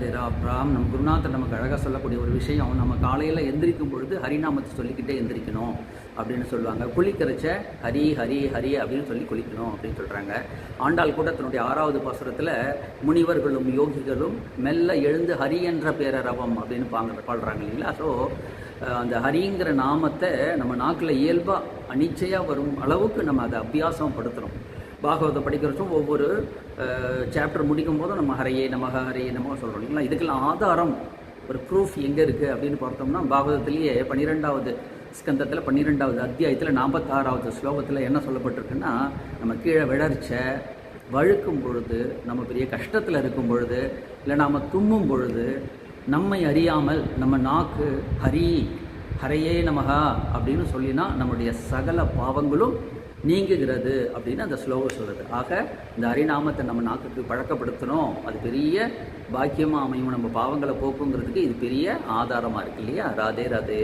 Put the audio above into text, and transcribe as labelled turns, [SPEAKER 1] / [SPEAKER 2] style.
[SPEAKER 1] ராதே ராம். நம்ம குருநாதர் நமக்கு அழகாக சொல்லக்கூடிய ஒரு விஷயம், நம்ம காலையில் எந்திரிக்கும் பொழுது ஹரிநாமத்தை சொல்லிக்கிட்டே எந்திரிக்கணும் அப்படின்னு சொல்லுவாங்க. குளிக்கிறச்ச ஹரி ஹரி ஹரி அப்படின்னு சொல்லி குளிக்கணும் அப்படின்னு சொல்கிறாங்க. ஆண்டாள் கூட தன்னுடைய 6வது பாசுரத்தில் முனிவர்களும் யோகிகளும் மெல்ல எழுந்து ஹரி என்ற பேரரவம் அப்படின்னு பாடுறாங்க இல்லைங்களா. ஸோ அந்த ஹரிங்கிற நாமத்தை நம்ம நாக்கில் இயல்பாக அனிச்சையாக வரும் அளவுக்கு நம்ம அதை அபியாசம் படுத்துகிறோம். பாகவதம் படிக்கிறச்சும் ஒவ்வொரு சாப்டர் முடிக்கும் போதும் நம்ம ஹரையே நமக ஹரையே நமக சொல்கிறோம் இல்லைங்களா. இதுக்கெல்லாம் ஆதாரம், ஒரு ப்ரூஃப் எங்கே இருக்குது அப்படின்னு பார்த்தோம்னா, பாகவதத்திலேயே 12வது ஸ்கந்தத்தில் 12வது அத்தியாயத்தில் 46வது ஸ்லோகத்தில் என்ன சொல்லப்பட்டிருக்குன்னா, நம்ம கீழே விழர்ச்ச வழுக்கும் பொழுது, நம்ம பெரிய கஷ்டத்தில் இருக்கும் பொழுது, இல்லை நாம் தும்மும் பொழுது, நம்மை அறியாமல் நம்ம நாக்கு ஹரி ஹரையே நமகா அப்படின்னு சொல்லினா நம்முடைய சகல பாவங்களும் நீங்குகிறது அப்படின்னு அந்த ஸ்லோகம் சொல்லுது. ஆக இந்த ஹரிநாமத்தை நம்ம நாக்குக்கு பழக்கப்படுத்தணும். அது பெரிய பாக்கியமாக அமையும். நம்ம பாவங்களை போக்குங்கிறதுக்கு இது பெரிய ஆதாரமாக இருக்கு இல்லையா. ராதே ராதே.